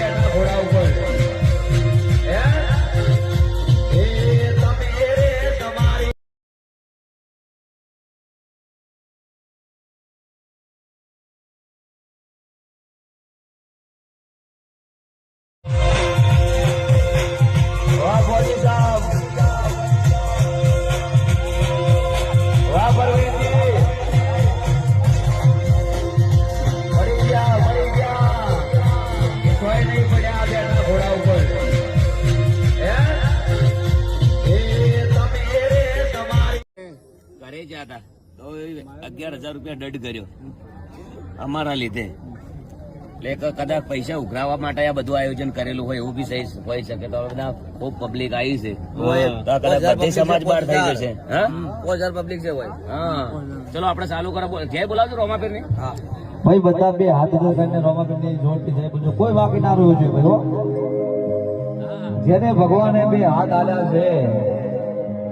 બેઠા ઘોડા ઉપર હતા તો 11,000 રૂપિયા દંડ કર્યો અમારા લીધે. એટલે કદાચ પૈસા ઉઘરાવવા માટે આ બધું આયોજન કરેલું હોય એવું બી સહી હોઈ શકે. તો બધા ખૂબ પબ્લિક આવી છે, બધી સમાજ બહાર થઈ જશે. હા પબ્લિક છે ભાઈ. હા ચલો આપણે ચાલુ કરો. જય બોલાવજો રોમાપીર ને. ભાઈ બધા બે હાથ કરીને રોમાપીર ની જોડતી જય બોલજો. કોઈ બાકી ના રહ્યું છે ભાઈ. જેને ભગવાને બે હાથ આલ્યા છે,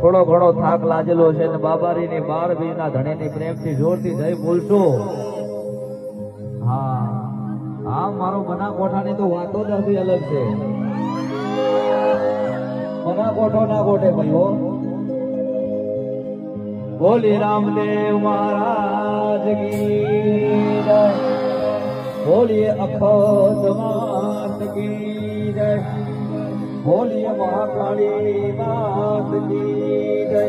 થોડો ઘણો થાક લાગેલો છે ને બાબારી ની 12 બીજના ધણી ની પ્રેમ થી જોરથી જય બોલશો. હા હા મારો બનાકોઠાની તો વાતો જ અલગ છે. બનાકોઠો ના ગોઠે ભાઈઓ. બોલી રામદેવ મહારાજ કી જય, બોલીએ અખંડ માત કી જય, બોલીએ મહાકાળી માત કી જય,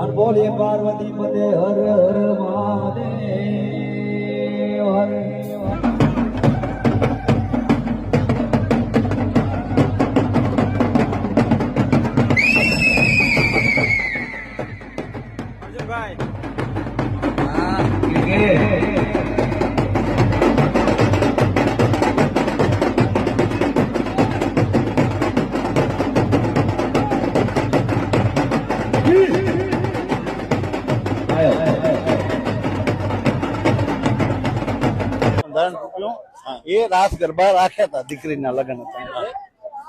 અને બોલીએ પાર્વતી પદે હર હર મહાદેવ હર. એ રાસ ગરબા રાખ્યા હતા દીકરીના લગ્ન હતા.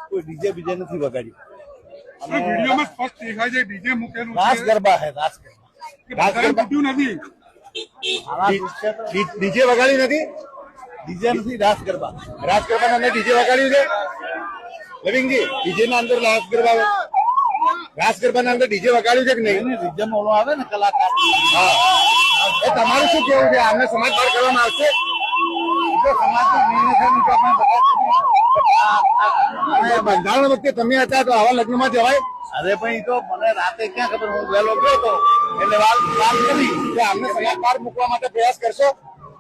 કોઈ ડીજે બીજે નથી વગાડ્યું. રાસ ગરબા હે રાસ ગરબા ડીજે વગાડી નથી. ડીજે નથી રાસ ગરબા. રાસ ગરબા અંદર ડીજે વગાડ્યું છે લવિંગજી. ડીજે ના અંદર રાસ ગરબા, રાસ ગરબા ના અંદર ડીજે વગાડ્યું છે કે નહીં? ડીજે માં ઓલો આવે ને કલાકાર. હા એ તમારું શું કેવું છે? આમને સમાજ બહાર કરવામાં આવશે? બંધારણ વખતે તમે હતા તો આવા લગ્નમાં જવાય? અરે ભાઈ તો મને રાતે ક્યાં ખબર, હું વહેલો ગયો હતો એટલે વાત કરી કે અમને સમાજ બહાર મૂકવા માટે પ્રયાસ કરશો.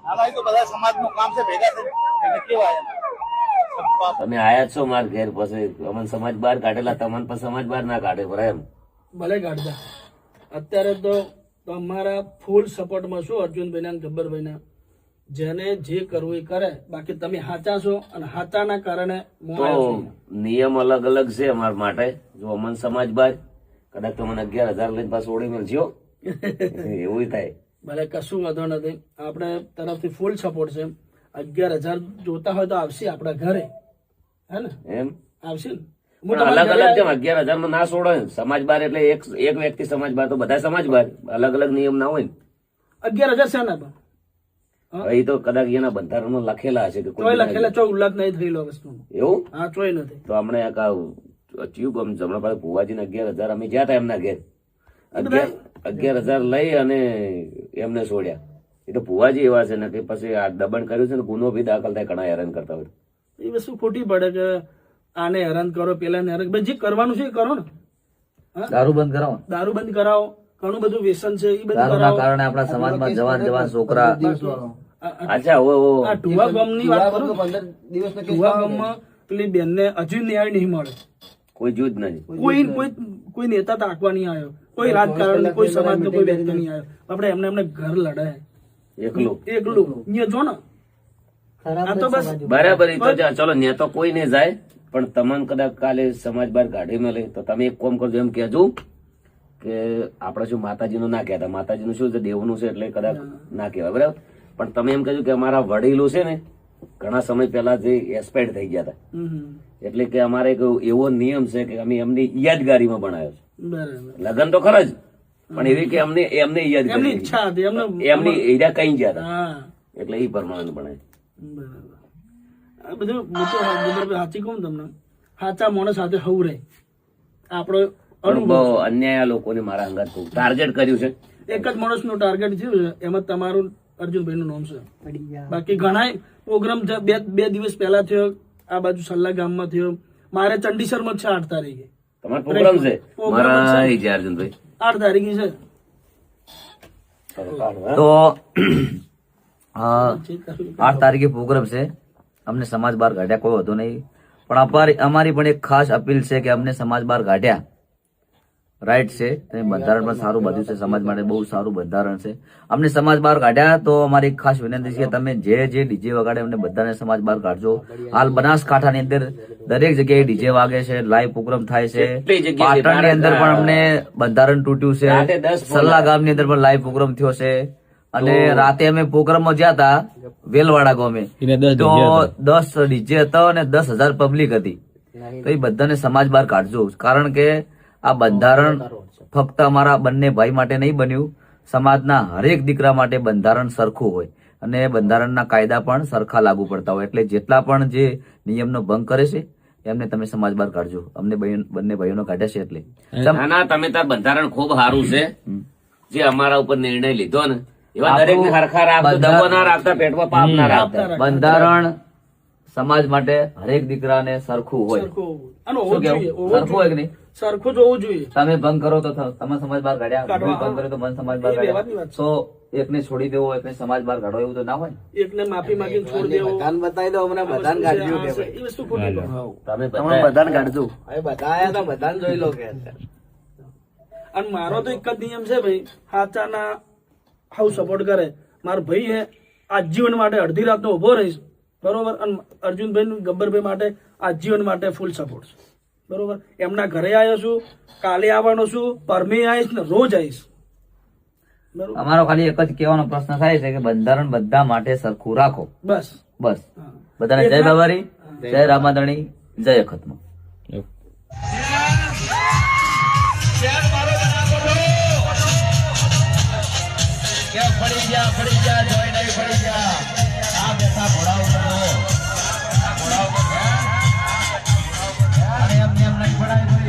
આમાં તો બધા સમાજનું કામ છે, ભેગા થઈ કેવાય. તમે આયા છો મારા ઘેર, પછી અમને સમાજ બહાર કાઢેલા, તમને પણ સમાજ બહાર ના કાઢે બરાબર એમ? ભલે કાઢતા. અત્યારે તો અમારા ફૂલ સપોર્ટમાં છું અર્જુનભાઈ ના ગબ્બરભાઈ ના. જેને જે કરવું એ કરે. બાકી તમે હાચા છો અને હાચાના કારણે નિયમ અલગ અલગ છે અમારા માટે. જો અમન સમાજ બહાર કદાચ તમને 11,000 લઈને પાછું ઓળી મળજો એવું થાય. ભલે કશું વાંધો નથી. આપણે તરફથી ફૂલ સપોર્ટ છે. 11,000 જોતા હોય તો આવશે આપડા ઘરે, હે ને? એમ આવશે ને. અલગ અલગ જેમ 11,000 માં ના છોડો સમાજ બહાર એટલે એક વ્યક્તિ સમાજ બહાર, તો બધા સમાજ બહાર. અલગ અલગ નિયમ ના હોય ને. 11,000 છે ના એ તો કદાચ એના બંધારણમાં લખેલા હશે કે કોઈ લખેલા ચો ઉલ્લેખ નહીં થયેલો વસ્તુ એવું. હા ચોય નથી. તો હમણે હમણાં પાસે ભુવાજીને 11,000 અમે જ્યાં હતા એમના ઘેર 11,000 લઈ અને એમને છોડ્યા. એ તો ભુવાજી એવા છે ને કે પછી આ દબાણ કર્યું છે ને ગુનો બી દાખલ થાય. ઘણા હેરાન કરતા હોય. એ વસ્તુ ખોટી પડે કે આને હેરાન કરો, પેલા ને હેરાન. જે કરવાનું છે એ કરો ને. દારૂ બંધ કરાવો, દારૂ બંધ કરાવો. ઘણું બધું વ્યસન છે એ બધું દારૂના કારણે આપણા સમાજમાં જવાન છોકરા. અચ્છા આ ટુવા ગામની વાત કરું. 15 દિવસના ટુવા ગામમાં પેલી બેન ને હજુ ન્યાય નહીં મળે. કોઈ જૂજ નહીં. કોઈ નેતા તાકવા નહીં આવ્યો, કોઈ રાજકારણ, કોઈ સમાજ નો કોઈ વ્યક્તિ નહીં આવ્યો. આપણે એમને ઘર લડાય એકલું અહીંયા જો ને. આ તો બસ બરાબર. ચલો ને તો કોઈ નહીં જાય, પણ તમને કદાચ કાલે સમાજ બહાર કાઢી મળે તો તમે એક કામ કરજો. એમ કહેજો કે આપડે શું માતાજીનું ના કહેતા. માતાજીનું શું છે, દેવનું છે એટલે કદાચ ના કહેવાય બરાબર. પણ તમે એમ કહેજો કે અમારા વડીલો છે ને ઘણા સમય પહેલા જે એક્સપાયર્ડ થઈ ગયા હતા, એટલે કે અમારે એક એવો નિયમ છે કે અમે એમની યાદગારીમાં બનાવ્યો છે. લગ્ન તો ખરા જ, પણ એવી કે એમને યાદગારી, એમની ઈજા કઈ ગયા હતા એટલે એ પ્રમાણે બનાવે. આ બધું હું તો ગોબરભાઈ સાચી કહું તમને, સાચા માણસ સાથે હવું રહે આપણો અનુભવ. બહુ અન્યાય આ લોકોને મારા અંગત ટાર્ગેટ કર્યું છે. એક જ માણસનું ટાર્ગેટ થયું છે, એમાં તમારું અર્જુનભાઈનું નામ છે. બાકી ઘણા પ્રોગ્રામ બે દિવસ પહેલા થયો, આ બાજુ સલ્લા ગામમાં થયો, મારે ચંડીસરમાં છે 8 તારીખે તમારો પ્રોગ્રામ છે. મારા એ છે અર્જુનભાઈ 8 તારીખે છે. તો 8 તારીખે પ્રોગ્રામ છે. અમને સમાજ બહાર કાઢ્યા કોઈ વધુ નહીં, પણ અમારી પણ એક ખાસ અપીલ છે કે અમને સમાજ બહાર કાઢ્યા રાઈટ છે, બંધારણ પણ સારું બધું છે, સમાજ માટે બહુ સારું બંધારણ છે. અમને સમાજ બહાર કાઢ્યા તો અમારી એક ખાસ વિનંતી છે કે તમે જે ડીજે વગાડે અમને બધાને સમાજ બહાર કાઢજો. હાલ બનાસકાંઠાની અંદર દરેક જગ્યાએ ડીજે વાગે છે, લાઈવ પ્રોગ્રામ થાય છે. પાટણની અંદર પણ અમને બંધારણ તૂટ્યું છે, સલ્લા ગામની અંદર પણ લાઈવ પ્રોગ્રામ થયો છે. અને રાતે અમે પ્રોગ્રામમાં ગયા હતા વેલવાડા ગામે, તો 10 ડીજે હતા અને 10,000 પબ્લિક હતી. તો એ બધાને સમાજ બહાર કાઢજો, કારણ કે આ બંધારણ ફક્ત અમારા બંને ભાઈ માટે નહીં બન્યું, સમાજના હરેક દીકરા માટે બંધારણ સરખું હોય અને બંધારણના કાયદા પણ સરખા લાગુ પડતા હોય. એટલે જેટલા પણ જે નિયમનો ભંગ કરે છે એમને તમે સમાજ બહાર કાઢજો. અમને બંને ભાઈઓનો કાઢ્યા છે એટલે ના તમે તાર બંધારણ ખૂબ સારું છે, જે અમારા ઉપર નિર્ણય લીધો ને એવા દરેક ને હરખા રાખજો, દબો ના રાખતા, પેટમાં પાપ ના રાખતા. બંધારણ સમાજ માટે હરેક દીકરાને સરખું હોય. અને શું કેવું? સરખું હોય કે નહીં? સરખું જ હોવું જોઈએ. તમે ભંગ કરો તો તમે સમાજ બહાર કાઢ્યા, હું ભંગ કર્યો તો મને સમાજ બહાર કાઢ્યા. તો એકને છોડી દેવો, એકને સમાજ બહાર કાઢો એવું તો ના હોય. એકને માફી માંગીને છોડી દેવો, બતાવી દો અમને બધાને કાઢ્યું કે એ વસ્તુ ખોટી છે. તમે તમે બધાને કાઢજો. હવે બતાયા તો બધાને જોઈ લો કે અને મારો તો એક જ નિયમ છે ભાઈ, સાચાના હાઉ સપોર્ટ કરે. મારો ભાઈ હે આજીવન માટે અડધી રાતનો ઉભો રહીશ, બરોબર. અને અર્જુનભાઈ ગબ્બરભાઈ માટે આજીવન માટે ફૂલ સપોર્ટ છે, બરોબર. એમના ઘરે આવ્યો છું, કાલે આવવાનો છું, પરમે આવીશ ને રોજ આવીશ, બરોબર. અમારો ખાલી એક જ કહેવાનો પ્રશ્ન થાય છે કે બંધારણ બધા માટે સરખું રાખો, બસ બસ. બધાને જય બાબારી, જય રામાધણી, જય અખતમાં.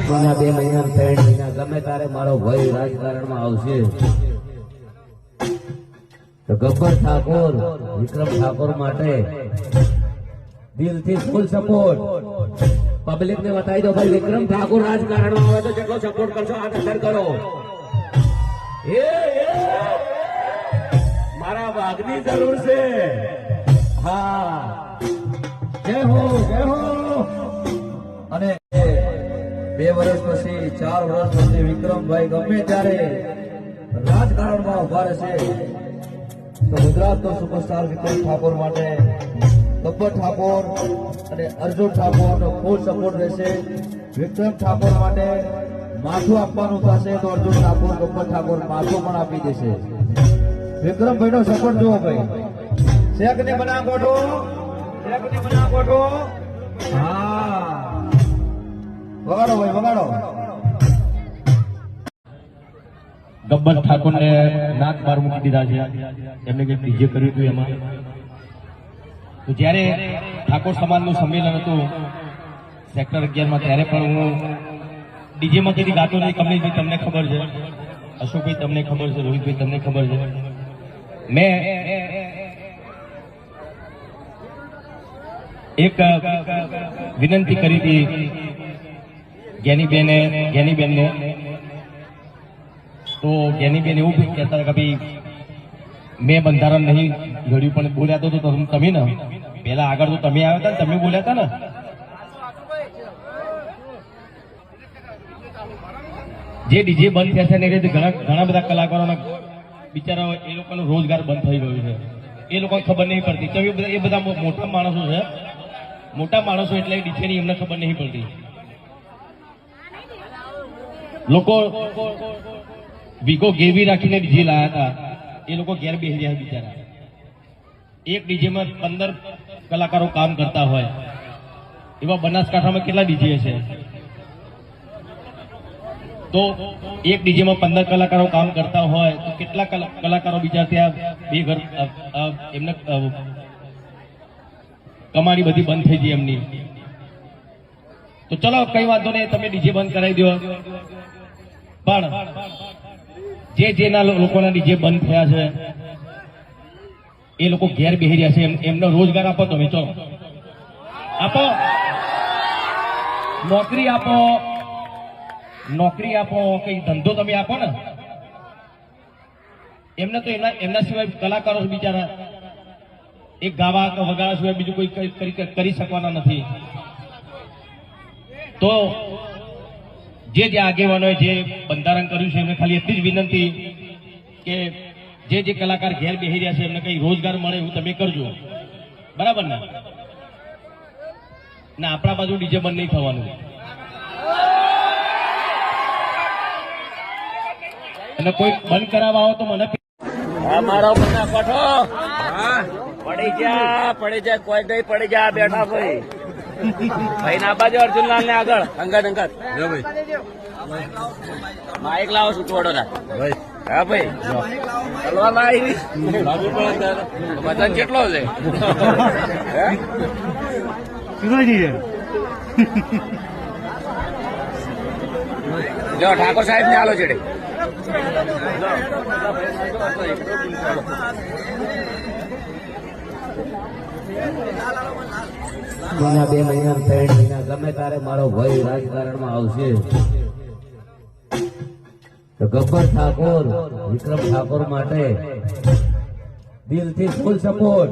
મહિના 2 મહિના 3 મહિના ગમે તારે મારો ભાઈ રાજકારણમાં આવશે તો ગબ્બર ઠાકોર, વિક્રમ ઠાકોર માટે દિલથી ફૂલ સપોર્ટ. પબ્લિક ને બતાવી દો ભાઈ, વિક્રમ ઠાકોર રાજકારણમાં આવે તો જેટલો સપોર્ટ કરશો હાથ અંદર કરો. મારા વાઘની જરૂર છે. હા, જય હો, જય હો. અને 2 વર્ષ પછી 4 વર્ષ પછી વિક્રમભાઈ ગમે ત્યારે રાજકારણમાં ઉભા રહેશે તો ગુજરાતનો સુપરસ્ટાર વિક્રમ ઠાકોર માટે ગબ્બર ઠાકોર અને અર્જુન ઠાકોરનો ફૂલ સપોર્ટ રહેશે. વિક્રમ ઠાકોર માટે માથું આપવાનું થશે તો અર્જુન ઠાકોર, ગબ્બર ઠાકોર માથું પણ આપી દેશે. વિક્રમભાઈનો સપોર્ટ જુઓ ભાઈ. શેખ ને બનાકોટો, શેખ ને બનાકોટો. હા, વગાડો ભાઈ, વગાડો. ગબ્બર ઠાકોરને નાક બાર મૂકી દીધા છે. એમને કંઈક ડીજે કર્યું હતું એમાં. તો જ્યારે ઠાકોર સમાજનું સંમેલન હતું સેક્ટર 11માં, ત્યારે પણ હું ડીજેમાં કદી ગાતો નહીં. કમલેશભાઈ તમને ખબર છે, અશોકભાઈ તમને ખબર છે, રોહિતભાઈ તમને ખબર છે. મેં એક વિનંતી કરી હતી જ્ઞાનીબેનને. તો જ્ઞાનીબેન એવું કહેતા કે ભાઈ મેં બંધારણ નહીં ઘડ્યું, પણ બોલ્યા તો તમે ને પેલા આગળ તો તમે આવ્યા હતા ને તમે બોલ્યા હતા ને. જે ડીજે બંધ થયા છે ને એ રીતે ઘણા બધા કલાકારોના બિચારા એ લોકોનો રોજગાર બંધ થઈ ગયો છે. એ લોકોને ખબર નહીં પડતી. તો એ બધા મોટા માણસો છે, મોટા માણસો એટલે ડીજેની એમને ખબર નહીં પડતી. લોકો વીગો ગેરવી રાખીને ડીજે લાયા હતા, એ લોકો ઘેર બેસી રહ્યા બિચારા. એક ડીજેમાં 15 કલાકારો કામ કરતા હોય, એવા બનાસકાંઠામાં કેટલા ડીજે છે? તો એક ડીજેમાં 15 કલાકારો કામ કરતા હોય તો કેટલા કલાકારો બિચારા ત્યાં બે ઘર એમને કમાણી બધી બંધ થઈ ગઈ એમની. તો ચલો કઈ વાંધો નહીં, તમે ડીજે બંધ કરાવી દો. પણ જેના લોકોના ડીજે બંધ થયા છે એ લોકો ઘેર બેહી રહ્યા છે, એમનો રોજગાર આપો તમે. ચલો આપો, નોકરી આપો, કઈ ધંધો તમે આપો ને. એમને તો એમના સિવાય કલાકારો બિચારા એક ગાવા કે વગાડવા સિવાય બીજું કોઈ કરી શકવાના નથી. તો જે આગેવાનોએ જે બંધારણ કર્યું છે એમને ખાલી એટલી જ વિનંતી કે જે કલાકાર ઘેર બેસી રહ્યા છે એમને કઈ રોજગાર મળે એવું તમે કરજો, બરાબર ને? ના, આપણા બાજુ ડીજે બંધ નહીં થવાનું. અને કોઈ બંધ કરાવવા આવો તો મને મારો બધા પઠો પડી જા કોઈ નહીં પડી જા. બેઠા ભાઈ ભાઈ ના બાજુ અર્જુનલાલ ને આગળ અંગત માઇક લાવો શું થોડો ના. હા ભાઈ ચલવા લાવી વજન કેટલો છે? જો ઠાકોર સાહેબ ને આલો છેડે. મહિના 2 મહિના 3 મહિના ગમે તારે મારો ભાઈ રાજકારણમાં આવશે તો ગબ્બર ઠાકોર, વિક્રમ ઠાકોર માટે દિલથી ફૂલ સપોર્ટ.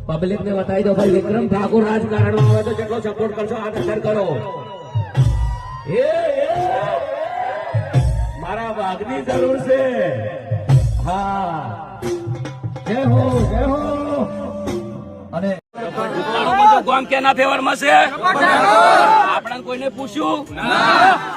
પબ્લિક ને બતાવી દો ભાઈ, વિક્રમ ઠાકોર રાજકારણમાં આવે તો જેટલો સપોર્ટ કરશો આ અંદર કરો. મારા વાઘની જરૂર છે. હા, જય હો, જય હો. અને ગામ કેના ફેવરમાં છે? આપણે કોઈને પૂછ્યું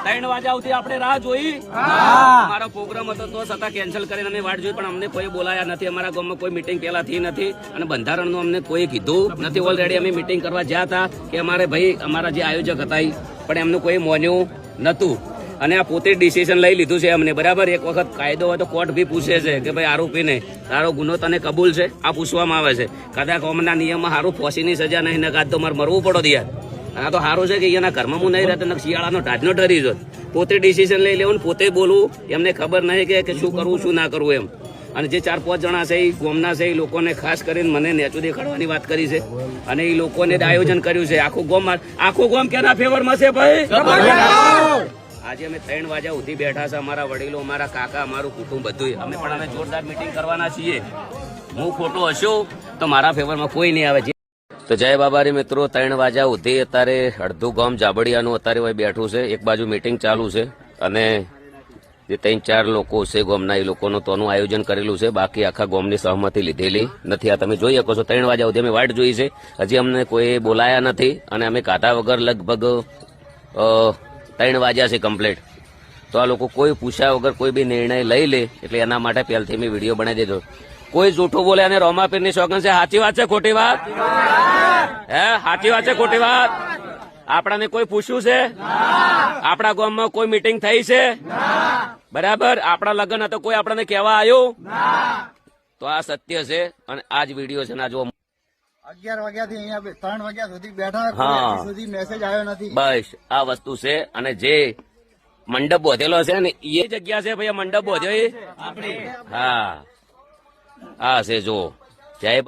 3 વાગ્યા સુધી આપણે રાહ જોઈ. અમારો પ્રોગ્રામ હતો તો છતાં કેન્સલ કરીને અમે વાટ જોઈ, પણ અમને કોઈ બોલાયા નથી. અમારા ગામમાં કોઈ મીટિંગ પહેલા થઈ નથી અને બંધારણનું અમને કોઈ કીધું નથી. ઓલરેડી અમે મીટિંગ કરવા જ્યાં હતા કે અમારે ભાઈ અમારા જે આયોજક હતા પણ એમનું કોઈ માન્યું નતું અને આ પોતે ડિસિઝન લઈ લીધું છે અમને. બરાબર, એક વખત કાયદો હોય તો કોર્ટ બી પૂછે છે કે ભાઈ આરોપીને તારો ગુનો તને કબૂલ છે? આ પૂછવામાં આવે છે. કદાચ અમના નિયમમાં સારું ફોસીની સજા નહીં નકાત તો મારે મરવું પડો યાર. આ તો સારું છે કે એના ઘરમાં હું નહીં રહેતો, શિયાળાનો ટાઢનો ડરી જો. પોતે ડિસિઝન લઈ લેવું, પોતે બોલવું, એમને ખબર નહીં કે શું કરવું શું ના કરવું એમ. અને જે 4-5 જણા છે એ ગોમના છે, એ લોકોને ખાસ કરીને મને નેચું દેખાડવાની વાત કરી છે અને એ લોકોને આયોજન કર્યું છે. આખું ગોમ કેના ફેવરમાં છે ભાઈ? આજે અમે 3 વાગ્યા સુધી બેઠા છે. અમારા વડીલો, અમારા કાકા, અમારું કુટુંબ બધું. અમે પણ અમે જોરદાર મીટિંગ કરવાના છીએ. હું ખોટો હશું તો મારા ફેવરમાં કોઈ નહીં આવે. તો જય બાબારી મિત્રો, 3 વાગ્યા સુધી અત્યારે અડધું ગામ જાબડિયાનું અત્યારે હોય બેઠું છે. એક બાજુ મીટિંગ ચાલુ છે અને જે 3-4 લોકો છે ગામના એ લોકોનું તોનું આયોજન કરેલું છે. બાકી આખા ગામની સહમતિ લીધેલી નથી. આ તમે જોઈ શકો છો 3 વાગ્યા સુધી અમે વાટ જોઈ છે. હજી અમને કોઈ બોલાયા નથી અને અમે કાઢા વગર લગભગ 3 વાગ્યા છે કમ્પ્લીટ. તો આ લોકો કોઈ પૂછ્યા વગર કોઈ બી નિર્ણય લઈ લે એટલે એના માટે પહેલથી મેં વિડીયો બનાવી દેજો. કોઈ જૂઠું બોલે અને રોમાપીરની શોખન છે. સાચી વાત છે ખોટી વાત? સાચી વાત છે ખોટી વાત? આપણાને કોઈ પૂછ્યું છે? આપણા ગામમાં કોઈ મીટિંગ થઈ છે? બરાબર, આપણા લગ્ન હતો કોઈ આપણને કહેવા આવ્યું? તો આ સત્ય છે અને આ જ વિડીયો છે. ના જો 11 વાગ્યાથી અહીંયા 3 વાગ્યા સુધી બેઠા, હા. સુધી મેસેજ આવ્યો નથી. બસ આ વસ્તુ છે. અને જે મંડપ બોધેલો છે ને એ જગ્યા છે ભાઈ, મંડપ બોધ્યો એ. હા, આ છે જો. જય